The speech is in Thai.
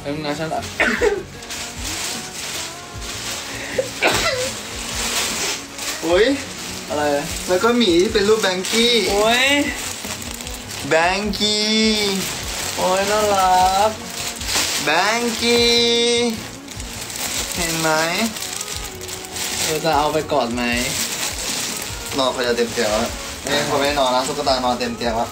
เอ้ยนะฉันอ่ะโอ้ยอะไรแล้วก็หมีที่เป็นรูปแบงกี้โอ้ยแบงกี้โอ้ยน่ารักแบงกี้เห็นไหมจะเอาไปกอดไหมนอนเขาจะเต็มเตียงแล้วไม่เขาไม่นอนนะตุ๊กตานอนเต็มเตียงแล้ว